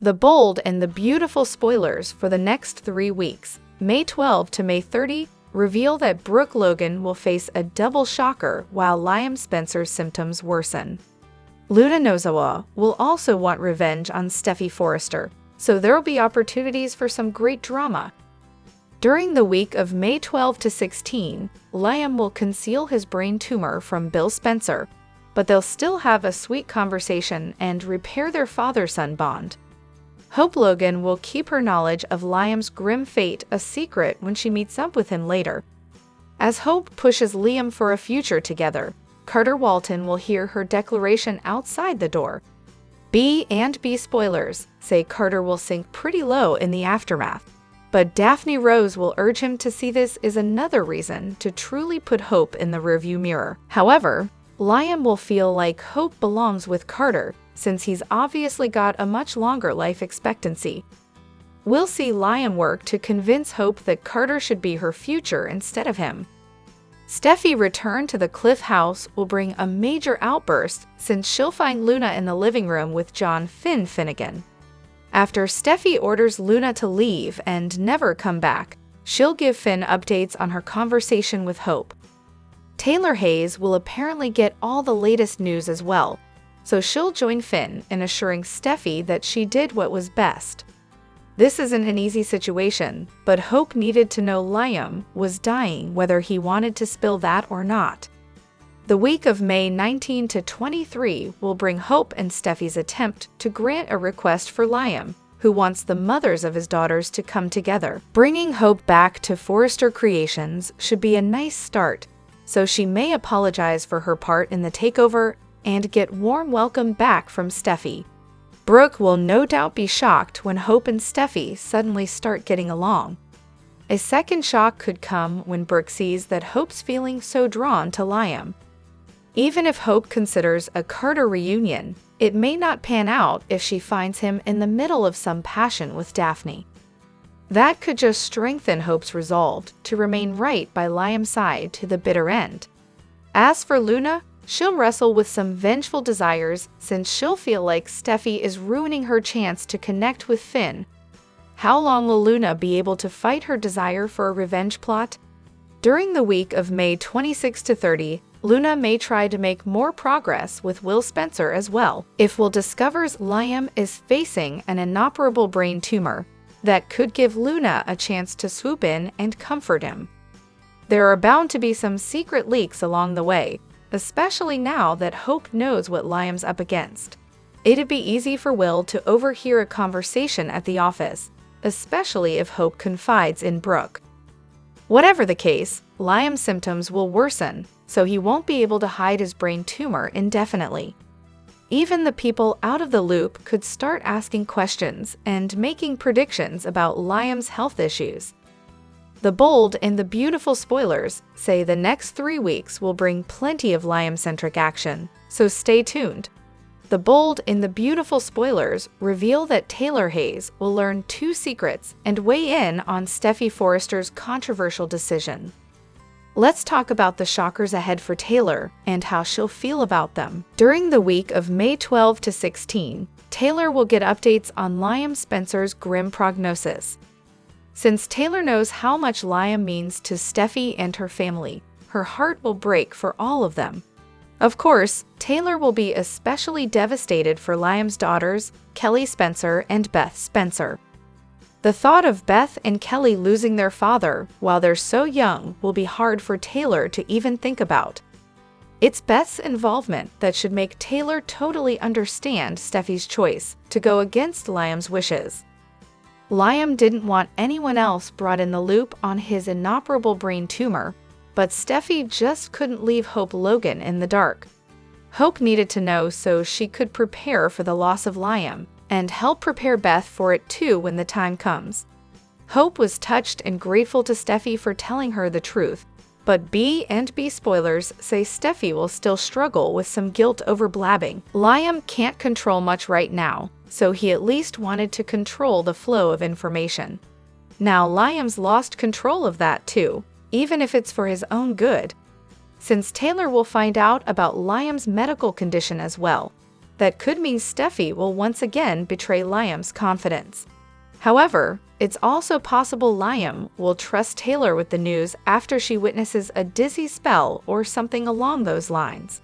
The bold and the beautiful spoilers for the next 3 weeks, May 12 to May 30, reveal that Brooke Logan will face a double shocker while Liam Spencer's symptoms worsen. Luna Nozawa will also want revenge on Steffy Forrester, so there'll be opportunities for some great drama. During the week of May 12 to 16, Liam will conceal his brain tumor from Bill Spencer, but they'll still have a sweet conversation and repair their father-son bond. Hope Logan will keep her knowledge of Liam's grim fate a secret when she meets up with him later. As Hope pushes Liam for a future together, Carter Walton will hear her declaration outside the door. B and B spoilers say Carter will sink pretty low in the aftermath, but Daphne Rose will urge him to see this as another reason to truly put Hope in the rearview mirror. However, Liam will feel like Hope belongs with Carter, since he's obviously got a much longer life expectancy. We'll see Liam work to convince Hope that Carter should be her future instead of him. Steffy return to the Cliff house will bring a major outburst since she'll find Luna in the living room with John Finnegan. After Steffy orders Luna to leave and never come back, she'll give Finn updates on her conversation with Hope. Taylor Hayes will apparently get all the latest news as well, so she'll join Finn in assuring Steffy that she did what was best. This isn't an easy situation, but Hope needed to know Liam was dying whether he wanted to spill that or not. The week of May 19 to 23 will bring Hope and Steffy's attempt to grant a request for Liam, who wants the mothers of his daughters to come together. Bringing Hope back to Forrester Creations should be a nice start, so she may apologize for her part in the takeover and get warm welcome back from Steffy. Brooke will no doubt be shocked when Hope and Steffy suddenly start getting along. A second shock could come when Brooke sees that Hope's feeling so drawn to Liam. Even if Hope considers a Carter reunion, it may not pan out if she finds him in the middle of some passion with Daphne. That could just strengthen Hope's resolve to remain right by Liam's side to the bitter end. As for Luna, she'll wrestle with some vengeful desires since she'll feel like Steffy is ruining her chance to connect with Finn. How long will Luna be able to fight her desire for a revenge plot? During the week of May 26 to 30, Luna may try to make more progress with Will Spencer as well. If Will discovers Liam is facing an inoperable brain tumor, that could give Luna a chance to swoop in and comfort him. There are bound to be some secret leaks along the way, especially now that Hope knows what Liam's up against. It'd be easy for Will to overhear a conversation at the office, especially if Hope confides in Brooke. Whatever the case, Liam's symptoms will worsen, so he won't be able to hide his brain tumor indefinitely. Even the people out of the loop could start asking questions and making predictions about Liam's health issues. The bold and the beautiful spoilers say the next 3 weeks will bring plenty of Liam-centric action, so stay tuned. The bold and the beautiful spoilers reveal that Taylor Hayes will learn 2 secrets and weigh in on Steffy Forrester's controversial decision. Let's talk about the shockers ahead for Taylor and how she'll feel about them. During the week of May 12 to 16, Taylor will get updates on Liam Spencer's grim prognosis. Since Taylor knows how much Liam means to Steffy and her family, her heart will break for all of them. Of course, Taylor will be especially devastated for Liam's daughters, Kelly Spencer and Beth Spencer. The thought of Beth and Kelly losing their father while they're so young will be hard for Taylor to even think about. It's Beth's involvement that should make Taylor totally understand Steffy's choice to go against Liam's wishes. Liam didn't want anyone else brought in the loop on his inoperable brain tumor, but Steffy just couldn't leave Hope Logan in the dark. Hope needed to know so she could prepare for the loss of Liam and help prepare Beth for it too when the time comes. Hope was touched and grateful to Steffy for telling her the truth, but B and B spoilers say Steffy will still struggle with some guilt over blabbing. Liam can't control much right now, so he at least wanted to control the flow of information. Now Liam's lost control of that too, even if it's for his own good. Since Taylor will find out about Liam's medical condition as well, That could mean Steffi will once again betray Liam's confidence. However, it's also possible Liam will trust Taylor with the news after she witnesses a dizzy spell or something along those lines.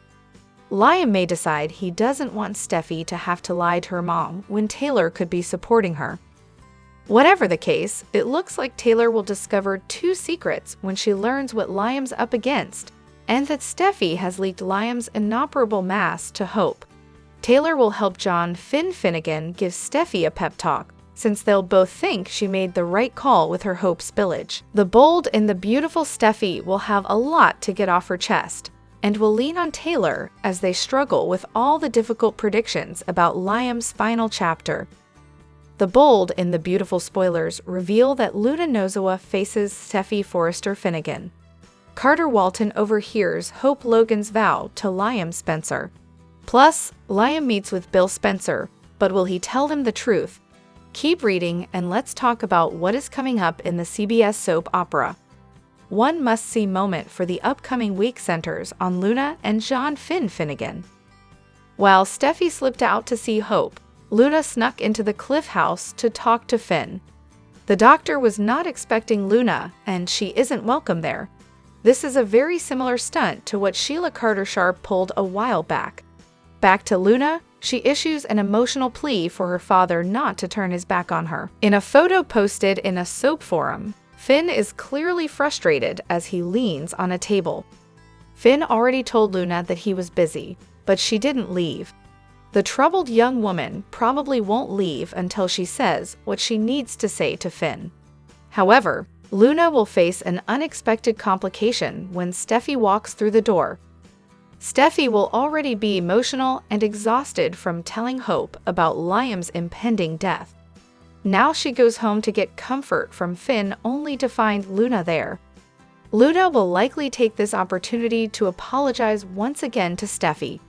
Liam may decide he doesn't want Steffi to have to lie to her mom when Taylor could be supporting her. Whatever the case, it looks like Taylor will discover two secrets when she learns what Liam's up against, and that Steffi has leaked Liam's inoperable mass to Hope. Taylor will help John Finnegan give Steffi a pep talk, since they'll both think she made the right call with her Hope spillage. The bold and the beautiful Steffi will have a lot to get off her chest, and will lean on Taylor as they struggle with all the difficult predictions about Liam's final chapter. The bold and the beautiful spoilers reveal that Luna Nozawa faces Steffi Forrester Finnegan. Carter Walton overhears Hope Logan's vow to Liam Spencer. Plus, Liam meets with Bill Spencer, but will he tell him the truth? Keep reading and let's talk about what is coming up in the CBS soap opera. One must-see moment for the upcoming week centers on Luna and John Finnegan. While Steffi slipped out to see Hope, Luna snuck into the Cliff House to talk to Finn. The doctor was not expecting Luna, and she isn't welcome there. This is a very similar stunt to what Sheila Carter-Sharp pulled a while back. Back to Luna, she issues an emotional plea for her father not to turn his back on her. In a photo posted in a soap forum, Finn is clearly frustrated as he leans on a table. Finn already told Luna that he was busy, but she didn't leave. The troubled young woman probably won't leave until she says what she needs to say to Finn. However, Luna will face an unexpected complication when Steffi walks through the door. Steffi will already be emotional and exhausted from telling Hope about Liam's impending death. Now she goes home to get comfort from Finn only to find Luna there. Luna will likely take this opportunity to apologize once again to Steffi.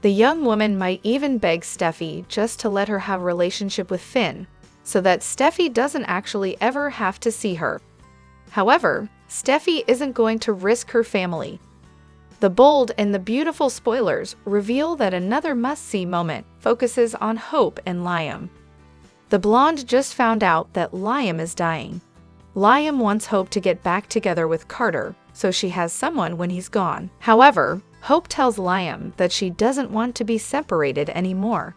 The young woman might even beg Steffi just to let her have a relationship with Finn, so that Steffi doesn't actually ever have to see her. However, Steffi isn't going to risk her family. The bold and the beautiful spoilers reveal that another must-see moment focuses on Hope and Liam. The blonde just found out that Liam is dying. Liam wants Hope to get back together with Carter, so she has someone when he's gone. However, Hope tells Liam that she doesn't want to be separated anymore.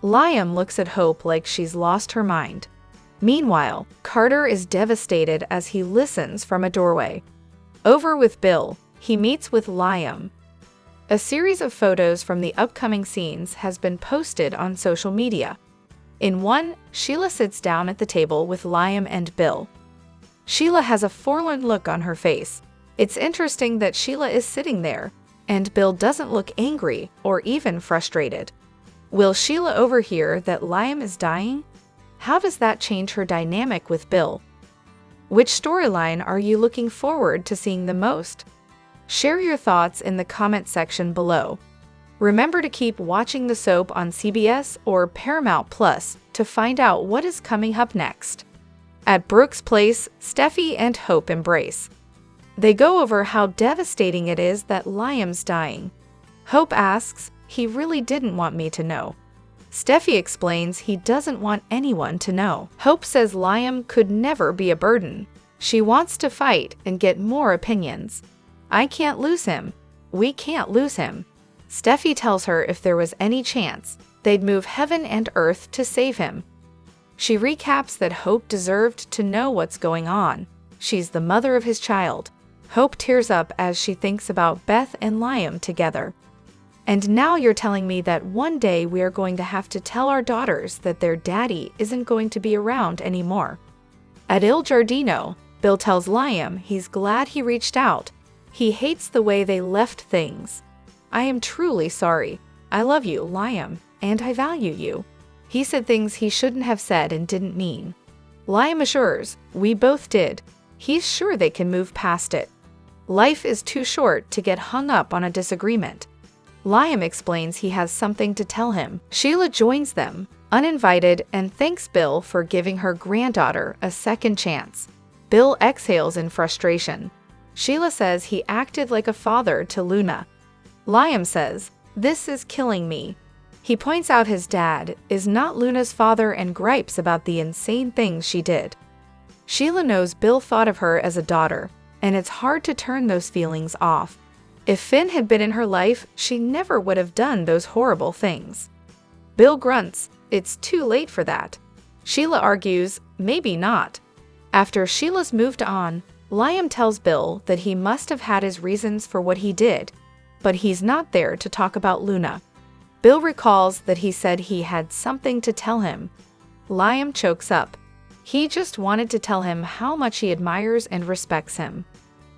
Liam looks at Hope like she's lost her mind. Meanwhile, Carter is devastated as he listens from a doorway. Over with Bill, he meets with Liam. A series of photos from the upcoming scenes has been posted on social media. In one, Sheila sits down at the table with Liam and Bill. Sheila has a forlorn look on her face. It's interesting that Sheila is sitting there, and Bill doesn't look angry or even frustrated. Will Sheila overhear that Liam is dying? How does that change her dynamic with Bill? Which storyline are you looking forward to seeing the most? Share your thoughts in the comment section below. Remember to keep watching the soap on CBS or Paramount Plus to find out what is coming up next. At Brooke's place, Steffi and Hope embrace. They go over how devastating it is that Liam's dying. Hope asks, "He really didn't want me to know." Steffi explains he doesn't want anyone to know. Hope says Liam could never be a burden. She wants to fight and get more opinions. "I can't lose him. We can't lose him." Steffi tells her if there was any chance, they'd move heaven and earth to save him. She recaps that Hope deserved to know what's going on. She's the mother of his child. Hope tears up as she thinks about Beth and Liam together. "And now you're telling me that one day we are going to have to tell our daughters that their daddy isn't going to be around anymore." At Il Giardino, Bill tells Liam he's glad he reached out. He hates the way they left things. "I am truly sorry. I love you, Liam, and I value you." He said things he shouldn't have said and didn't mean. Liam assures, "We both did." He's sure they can move past it. Life is too short to get hung up on a disagreement. Liam explains he has something to tell him. Sheila joins them, uninvited, and thanks Bill for giving her granddaughter a second chance. Bill exhales in frustration. Sheila says he acted like a father to Luna. Liam says, "This is killing me." He points out his dad is not Luna's father and gripes about the insane things she did. Sheila knows Bill thought of her as a daughter, and it's hard to turn those feelings off. If Finn had been in her life, she never would have done those horrible things. Bill grunts, it's too late for that. Sheila argues, maybe not. After Sheila's moved on, Liam tells Bill that he must have had his reasons for what he did, but he's not there to talk about Luna. Bill recalls that he said he had something to tell him. Liam chokes up. He just wanted to tell him how much he admires and respects him.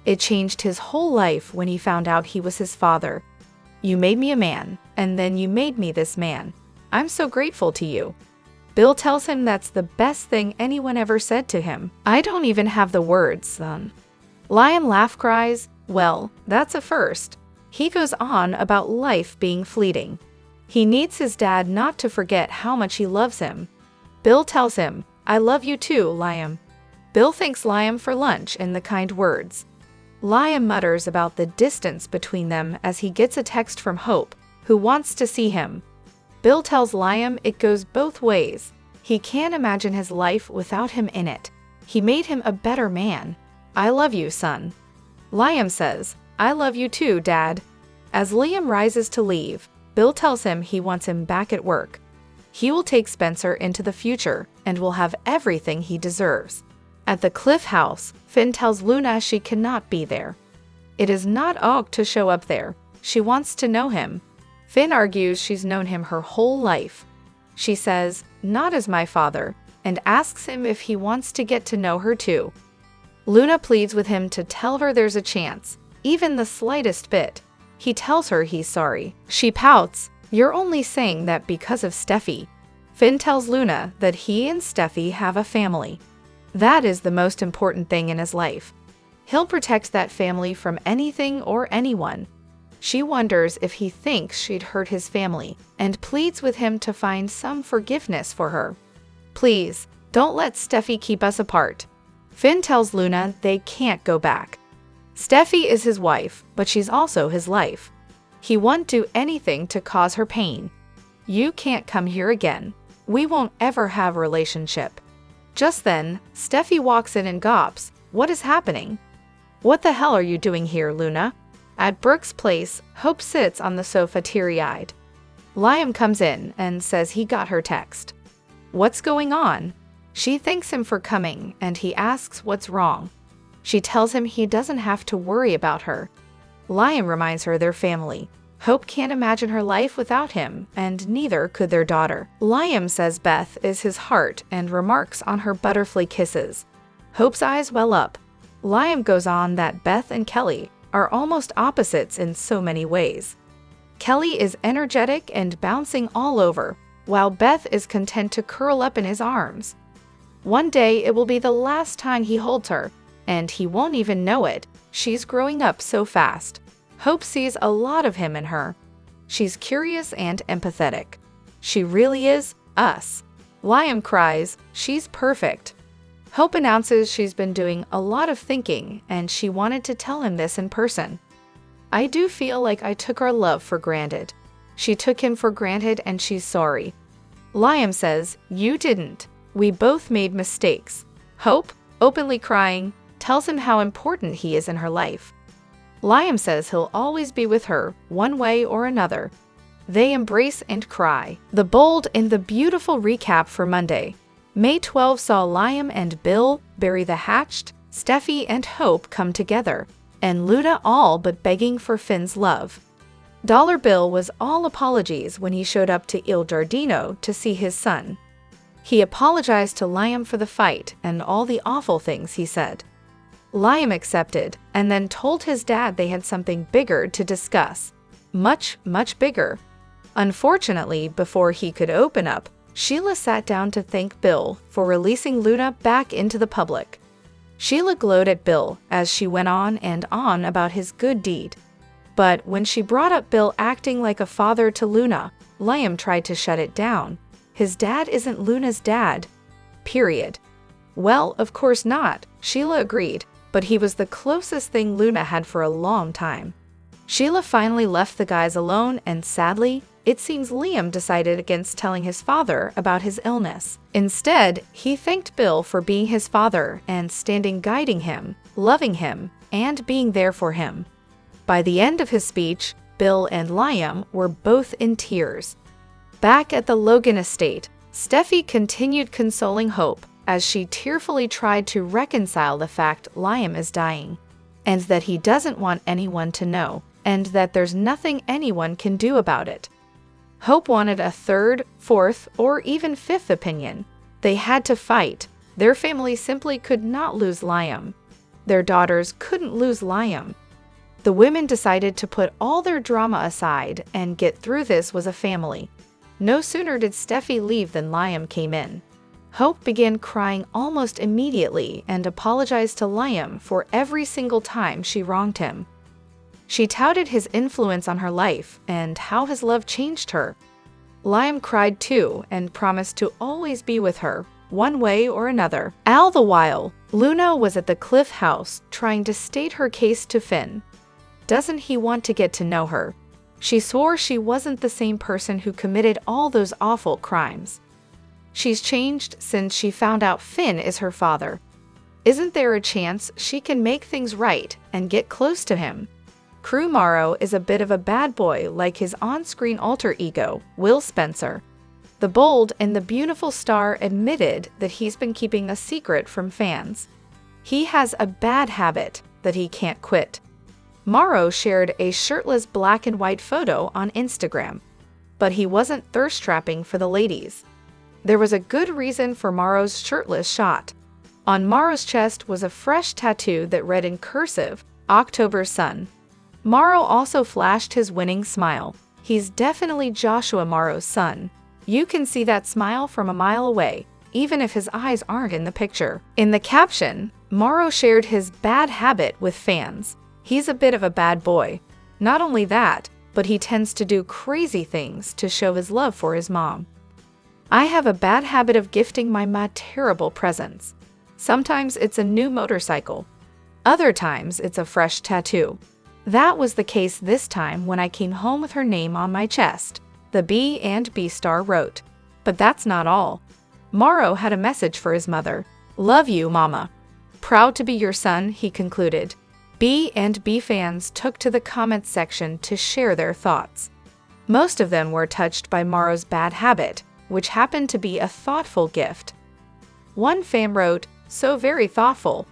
It changed his whole life when he found out he was his father. You made me a man, and then you made me this man. I'm so grateful to you. Bill tells him that's the best thing anyone ever said to him. I don't even have the words, son. Liam cries, well, that's a first. He goes on about life being fleeting. He needs his dad not to forget how much he loves him. Bill tells him, I love you too, Liam. Bill thanks Liam for lunch and the kind words. Liam mutters about the distance between them as he gets a text from Hope, who wants to see him. Bill tells Liam it goes both ways. He can't imagine his life without him in it. He made him a better man. I love you, son. Liam says, I love you too, Dad. As Liam rises to leave, Bill tells him he wants him back at work. He will take Spencer into the future and will have everything he deserves. At the Cliff House, Finn tells Luna she cannot be there. It is not Og to show up there. She wants to know him. Finn argues she's known him her whole life. She says, not as my father, and asks him if he wants to get to know her too. Luna pleads with him to tell her there's a chance, even the slightest bit. He tells her he's sorry. She pouts, you're only saying that because of Steffi. Finn tells Luna that he and Steffi have a family. That is the most important thing in his life. He'll protect that family from anything or anyone. She wonders if he thinks she'd hurt his family and pleads with him to find some forgiveness for her. Please, don't let Steffi keep us apart. Finn tells Luna they can't go back. Steffi is his wife, but she's also his life. He won't do anything to cause her pain. You can't come here again. We won't ever have a relationship. Just then, Steffi walks in and gawps, what is happening? What the hell are you doing here, Luna? At Brooke's place, Hope sits on the sofa teary-eyed. Liam comes in and says he got her text. What's going on? She thanks him for coming and he asks what's wrong. She tells him he doesn't have to worry about her. Liam reminds her they're family. Hope can't imagine her life without him, and neither could their daughter. Liam says Beth is his heart and remarks on her butterfly kisses. Hope's eyes well up. Liam goes on that Beth and Kelly are almost opposites in so many ways. Kelly is energetic and bouncing all over, while Beth is content to curl up in his arms. One day it will be the last time he holds her, and he won't even know it. She's growing up so fast. Hope sees a lot of him in her. She's curious and empathetic. She really is us. Liam cries, she's perfect. Hope announces she's been doing a lot of thinking and she wanted to tell him this in person. I do feel like I took our love for granted. She took him for granted and she's sorry. Liam says, you didn't. We both made mistakes. Hope, openly crying, tells him how important he is in her life. Liam says he'll always be with her, one way or another. They embrace and cry. The bold and the beautiful recap for Monday. May 12 saw Liam and Bill bury the hatched, Steffi and Hope come together, and Luna all but begging for Finn's love. Dollar Bill was all apologies when he showed up to Il Giardino to see his son. He apologized to Liam for the fight and all the awful things he said. Liam accepted and then told his dad they had something bigger to discuss. Much, much bigger. Unfortunately, before he could open up, Sheila sat down to thank Bill for releasing Luna back into the public. Sheila glowed at Bill as she went on and on about his good deed. But when she brought up Bill acting like a father to Luna, Liam tried to shut it down. His dad isn't Luna's dad. Period. Well, of course not, Sheila agreed, but he was the closest thing Luna had for a long time. Sheila finally left the guys alone and sadly, it seems Liam decided against telling his father about his illness. Instead, he thanked Bill for being his father and standing guiding him, loving him, and being there for him. By the end of his speech, Bill and Liam were both in tears. Back at the Logan estate, Steffi continued consoling Hope as she tearfully tried to reconcile the fact Liam is dying, and that he doesn't want anyone to know, and that there's nothing anyone can do about it. Hope wanted a third, fourth, or even fifth opinion. They had to fight. Their family simply could not lose Liam. Their daughters couldn't lose Liam. The women decided to put all their drama aside and get through this as a family. No sooner did Steffi leave than Liam came in. Hope began crying almost immediately and apologized to Liam for every single time she wronged him. She touted his influence on her life and how his love changed her. Liam cried too and promised to always be with her, one way or another. All the while, Luna was at the Cliff house trying to state her case to Finn. Doesn't he want to get to know her? She swore she wasn't the same person who committed all those awful crimes. She's changed since she found out Finn is her father. Isn't there a chance she can make things right and get close to him? Crew Morrow is a bit of a bad boy like his on-screen alter ego, Will Spencer. The bold and the beautiful star admitted that he's been keeping a secret from fans. He has a bad habit that he can't quit. Morrow shared a shirtless black and white photo on Instagram, but he wasn't thirst-trapping for the ladies. There was a good reason for Morrow's shirtless shot. On Morrow's chest was a fresh tattoo that read in cursive, October Sun. Morrow also flashed his winning smile. He's definitely Joshua Morrow's son. You can see that smile from a mile away, even if his eyes aren't in the picture. In the caption, Morrow shared his bad habit with fans. He's a bit of a bad boy. Not only that, but he tends to do crazy things to show his love for his mom. I have a bad habit of gifting my ma terrible presents. Sometimes it's a new motorcycle. Other times it's a fresh tattoo. That was the case this time when I came home with her name on my chest, the B&B star wrote. But that's not all. Morrow had a message for his mother. Love you, Mama. Proud to be your son, he concluded. B&B fans took to the comments section to share their thoughts. Most of them were touched by Morrow's bad habit, which happened to be a thoughtful gift. One fan wrote, "So very thoughtful."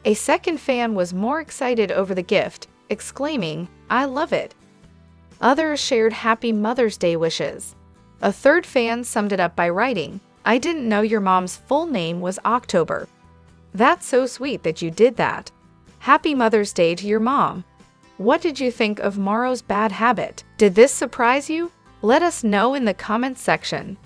A second fan was more excited over the gift, exclaiming, "I love it." Others shared Happy Mother's Day wishes. A third fan summed it up by writing, "I didn't know your mom's full name was October. That's so sweet that you did that. Happy Mother's Day to your mom." What did you think of Morrow's bad habit? Did this surprise you? Let us know in the comments section.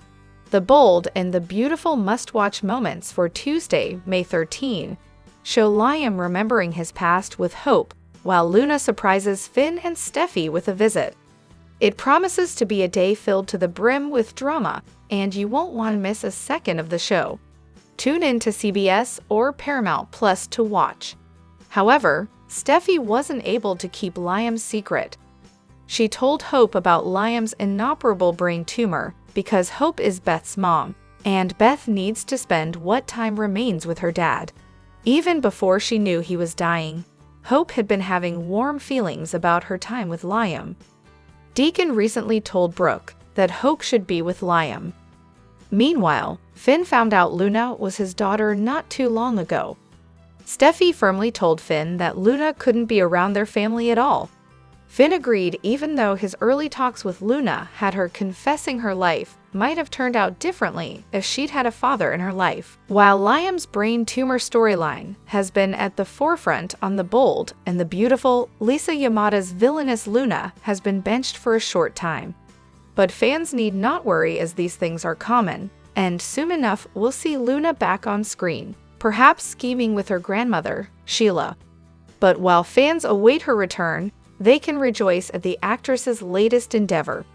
The bold and the beautiful must-watch moments for Tuesday, May 13, show Liam remembering his past with hope, while Luna surprises Finn and Steffi with a visit. It promises to be a day filled to the brim with drama, and you won't want to miss a second of the show. Tune in to CBS or Paramount Plus to watch. However, Steffi wasn't able to keep Liam's secret. She told Hope about Liam's inoperable brain tumor because Hope is Beth's mom, and Beth needs to spend what time remains with her dad. Even before she knew he was dying, Hope had been having warm feelings about her time with Liam. Deacon recently told Brooke that Hope should be with Liam. Meanwhile, Finn found out Luna was his daughter not too long ago. Steffi firmly told Finn that Luna couldn't be around their family at all. Finn agreed even though his early talks with Luna had her confessing her life might have turned out differently if she'd had a father in her life. While Liam's brain tumor storyline has been at the forefront on The Bold and the beautiful, Lisa Yamada's villainous Luna has been benched for a short time. But fans need not worry as these things are common, and soon enough we'll see Luna back on screen, perhaps scheming with her grandmother, Sheila. But while fans await her return, they can rejoice at the actress's latest endeavor.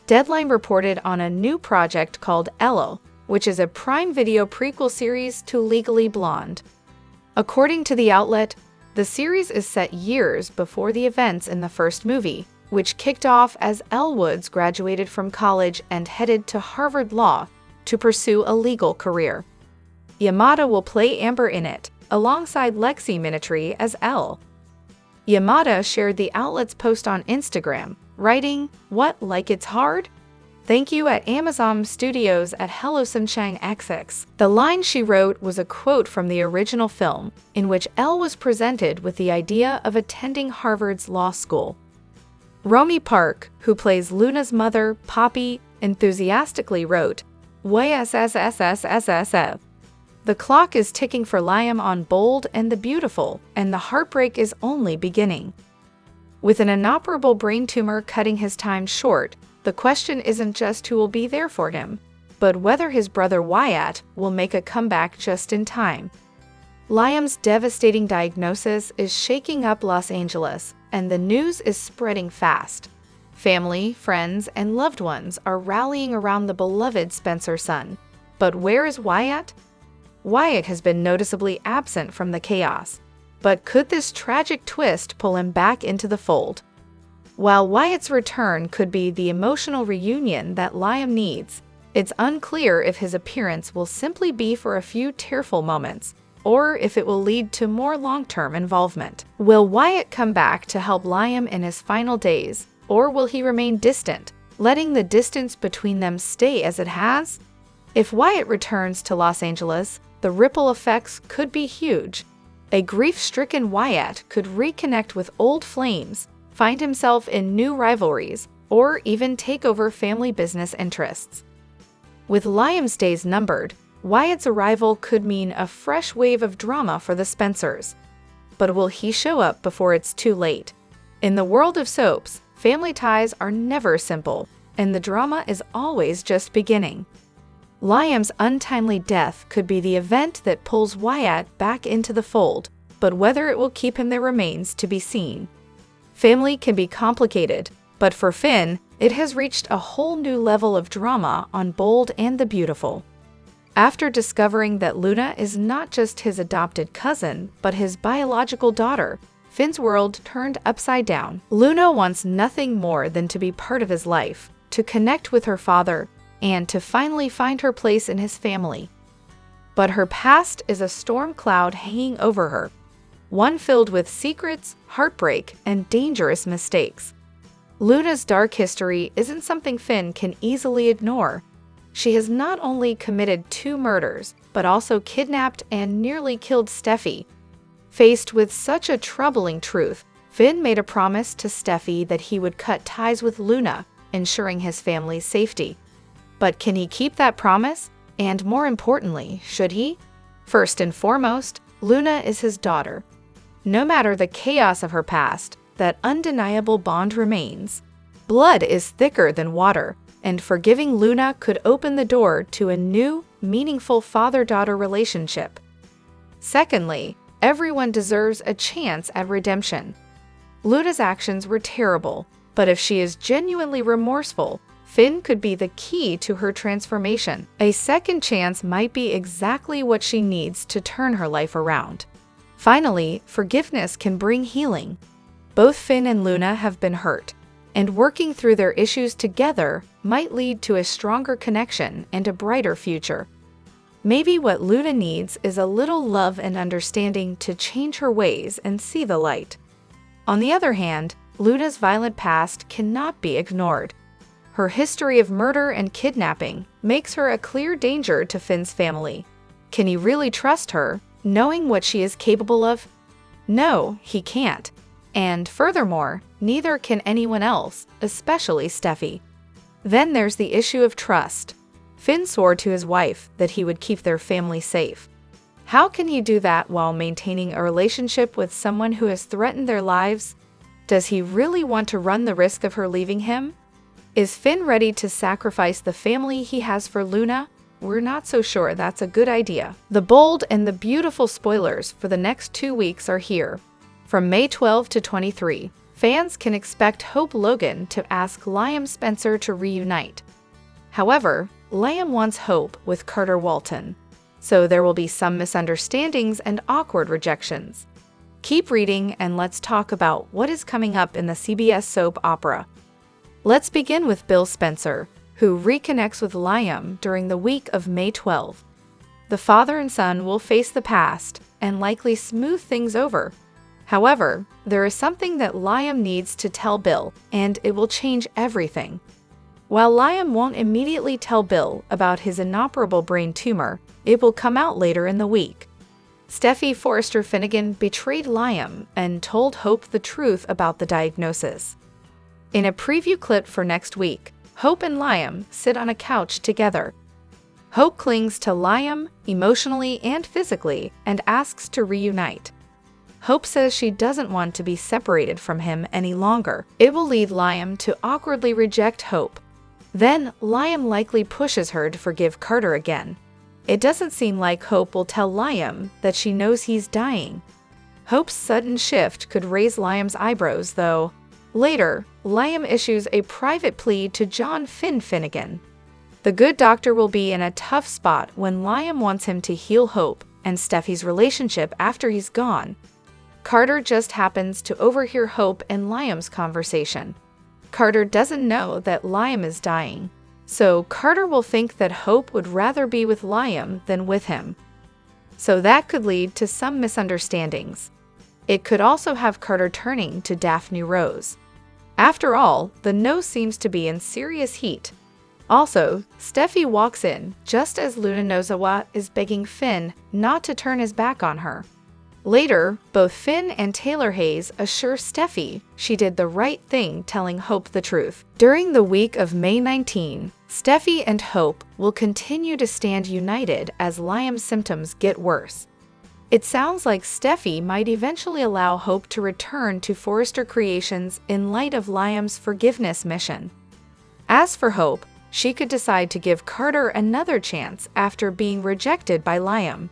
Deadline reported on a new project called Elo, which is a Prime Video prequel series to Legally Blonde. According to the outlet, the series is set years before the events in the first movie, which kicked off as Elle Woods graduated from college and headed to Harvard Law to pursue a legal career. Yamada will play Amber in it, alongside Lexi Minitry as Elle. Yamada shared the outlet's post on Instagram, writing, "What, like it's hard? Thank you at Amazon Studios at Hello Sunshine XX." The line she wrote was a quote from the original film, in which Elle was presented with the idea of attending Harvard's law school. Romy Park, who plays Luna's mother, Poppy, enthusiastically wrote, "YSSSSSSF. The clock is ticking for Liam on Bold and the Beautiful, and the heartbreak is only beginning." With an inoperable brain tumor cutting his time short, the question isn't just who will be there for him, but whether his brother Wyatt will make a comeback just in time. Liam's devastating diagnosis is shaking up Los Angeles, and the news is spreading fast. Family, friends, and loved ones are rallying around the beloved Spencer son. But where is Wyatt? Wyatt has been noticeably absent from the chaos. But could this tragic twist pull him back into the fold? While Wyatt's return could be the emotional reunion that Liam needs, it's unclear if his appearance will simply be for a few tearful moments, or if it will lead to more long-term involvement. Will Wyatt come back to help Liam in his final days, or will he remain distant, letting the distance between them stay as it has? If Wyatt returns to Los Angeles, the ripple effects could be huge. A grief-stricken Wyatt could reconnect with old flames, find himself in new rivalries, or even take over family business interests. With Liam's days numbered, Wyatt's arrival could mean a fresh wave of drama for the Spencers. But will he show up before it's too late? In the world of soaps, family ties are never simple, and the drama is always just beginning. Liam's untimely death could be the event that pulls Wyatt back into the fold, but whether it will keep him there remains to be seen. Family can be complicated, but for Finn, it has reached a whole new level of drama on Bold and the Beautiful. After discovering that Luna is not just his adopted cousin, but his biological daughter, Finn's world turned upside down. Luna wants nothing more than to be part of his life, to connect with her father, and to finally find her place in his family. But her past is a storm cloud hanging over her, one filled with secrets, heartbreak, and dangerous mistakes. Luna's dark history isn't something Finn can easily ignore. She has not only committed 2 murders, but also kidnapped and nearly killed Steffi. Faced with such a troubling truth, Finn made a promise to Steffi that he would cut ties with Luna, ensuring his family's safety. But can he keep that promise? And more importantly, should he? First and foremost, Luna is his daughter. No matter the chaos of her past, that undeniable bond remains. Blood is thicker than water, and forgiving Luna could open the door to a new, meaningful father-daughter relationship. Secondly, everyone deserves a chance at redemption. Luna's actions were terrible, but if she is genuinely remorseful, Finn could be the key to her transformation. A second chance might be exactly what she needs to turn her life around. Finally, forgiveness can bring healing. Both Finn and Luna have been hurt, and working through their issues together might lead to a stronger connection and a brighter future. Maybe what Luna needs is a little love and understanding to change her ways and see the light. On the other hand, Luna's violent past cannot be ignored. Her history of murder and kidnapping makes her a clear danger to Finn's family. Can he really trust her, knowing what she is capable of? No, he can't. And furthermore, neither can anyone else, especially Steffi. Then there's the issue of trust. Finn swore to his wife that he would keep their family safe. How can he do that while maintaining a relationship with someone who has threatened their lives? Does he really want to run the risk of her leaving him? Is Finn ready to sacrifice the family he has for Luna? We're not so sure that's a good idea. The Bold and the Beautiful spoilers for the next 2 weeks are here. From May 12 to 23, fans can expect Hope Logan to ask Liam Spencer to reunite. However, Liam wants Hope with Carter Walton, so there will be some misunderstandings and awkward rejections. Keep reading and let's talk about what is coming up in the CBS soap opera. Let's begin with Bill Spencer, who reconnects with Liam during the week of May 12. The father and son will face the past and likely smooth things over. However, there is something that Liam needs to tell Bill, and it will change everything. While Liam won't immediately tell Bill about his inoperable brain tumor, it will come out later in the week. Steffi Forrester Finnegan betrayed Liam and told Hope the truth about the diagnosis. In a preview clip for next week, Hope and Liam sit on a couch together. Hope clings to Liam emotionally and physically and asks to reunite. Hope says she doesn't want to be separated from him any longer. It will lead Liam to awkwardly reject Hope. Then, Liam likely pushes her to forgive Carter again. It doesn't seem like Hope will tell Liam that she knows he's dying. Hope's sudden shift could raise Liam's eyebrows, though. Later, Liam issues a private plea to John Finnegan. The good doctor will be in a tough spot when Liam wants him to heal Hope and Steffi's relationship after he's gone. Carter just happens to overhear Hope and Liam's conversation. Carter doesn't know that Liam is dying, so Carter will think that Hope would rather be with Liam than with him. So that could lead to some misunderstandings. It could also have Carter turning to Daphne Rose. After all, the nose seems to be in serious heat. Also, Steffi walks in just as Luna Nozawa is begging Finn not to turn his back on her. Later, both Finn and Taylor Hayes assure Steffi she did the right thing telling Hope the truth. During the week of May 19, Steffi and Hope will continue to stand united as Liam's symptoms get worse. It sounds like Steffi might eventually allow Hope to return to Forrester Creations in light of Liam's forgiveness mission. As for Hope, she could decide to give Carter another chance after being rejected by Liam.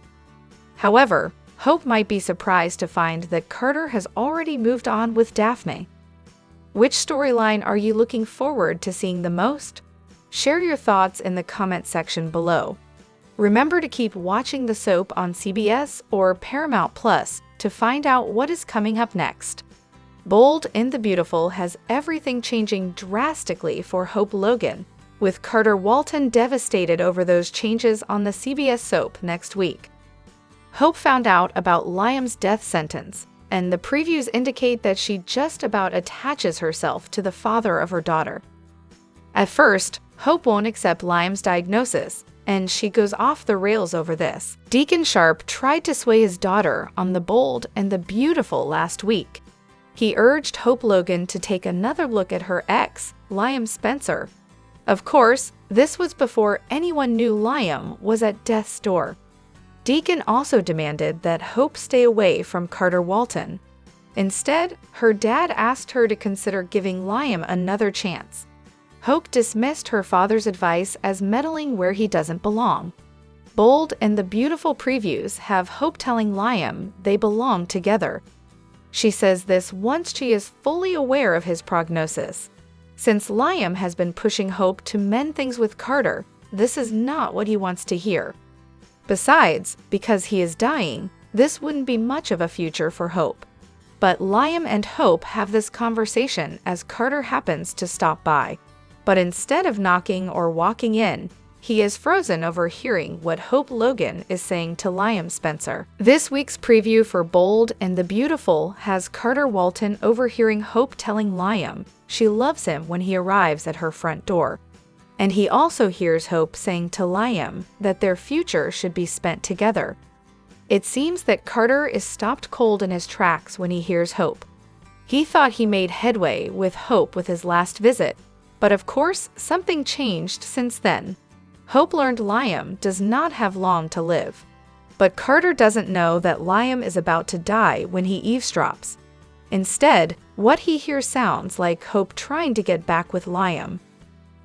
However, Hope might be surprised to find that Carter has already moved on with Daphne. Which storyline are you looking forward to seeing the most? Share your thoughts in the comment section below. Remember to keep watching the soap on CBS or Paramount Plus to find out what is coming up next. Bold and the Beautiful has everything changing drastically for Hope Logan, with Carter Walton devastated over those changes on the CBS soap next week. Hope found out about Liam's death sentence, and the previews indicate that she just about attaches herself to the father of her daughter. At first, Hope won't accept Liam's diagnosis, and she goes off the rails over this. Deacon Sharp tried to sway his daughter on the Bold and the Beautiful last week. He urged Hope Logan to take another look at her ex, Liam Spencer. Of course, this was before anyone knew Liam was at death's door. Deacon also demanded that Hope stay away from Carter Walton. Instead, her dad asked her to consider giving Liam another chance. Hope dismissed her father's advice as meddling where he doesn't belong. Bold and the Beautiful previews have Hope telling Liam they belong together. She says this once she is fully aware of his prognosis. Since Liam has been pushing Hope to mend things with Carter, this is not what he wants to hear. Besides, because he is dying, this wouldn't be much of a future for Hope. But Liam and Hope have this conversation as Carter happens to stop by. But instead of knocking or walking in, he is frozen over hearing what Hope Logan is saying to Liam Spencer. This week's preview for Bold and the Beautiful has Carter Walton overhearing Hope telling Liam she loves him when he arrives at her front door. And he also hears Hope saying to Liam that their future should be spent together. It seems that Carter is stopped cold in his tracks when he hears Hope. He thought he made headway with Hope with his last visit, but of course something changed since then. Hope learned Liam does not have long to live. But Carter doesn't know that Liam is about to die when he eavesdrops. Instead, what he hears sounds like Hope trying to get back with Liam.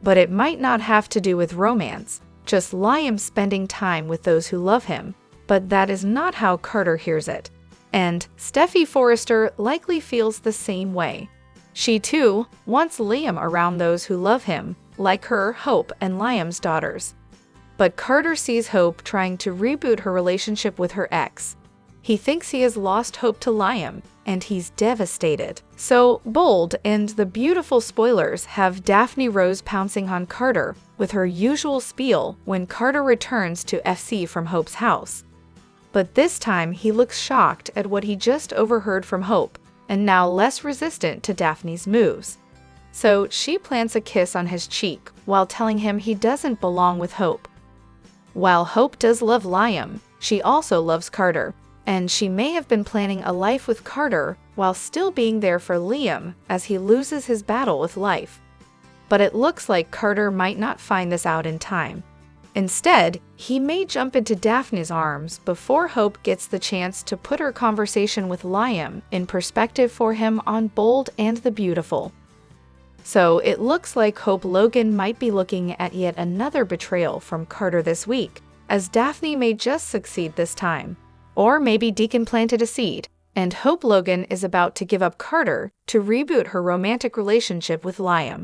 But it might not have to do with romance, just Liam spending time with those who love him. But that is not how Carter hears it. And Steffi Forrester likely feels the same way. She too wants Liam around those who love him, like her, Hope, and Liam's daughters. But Carter sees Hope trying to reboot her relationship with her ex. He thinks he has lost hope to Liam, and he's devastated. So, Bold and the beautiful spoilers have Daphne Rose pouncing on Carter with her usual spiel when Carter returns to FC from Hope's house. But this time he looks shocked at what he just overheard from Hope, and now less resistant to Daphne's moves. So she plants a kiss on his cheek while telling him he doesn't belong with Hope. While Hope does love Liam, she also loves Carter, and she may have been planning a life with Carter while still being there for Liam as he loses his battle with life. But it looks like Carter might not find this out in time. Instead, he may jump into Daphne's arms before Hope gets the chance to put her conversation with Liam in perspective for him on Bold and the Beautiful. So it looks like Hope Logan might be looking at yet another betrayal from Carter this week, as Daphne may just succeed this time. Or maybe Deacon planted a seed, and Hope Logan is about to give up Carter to reboot her romantic relationship with Liam.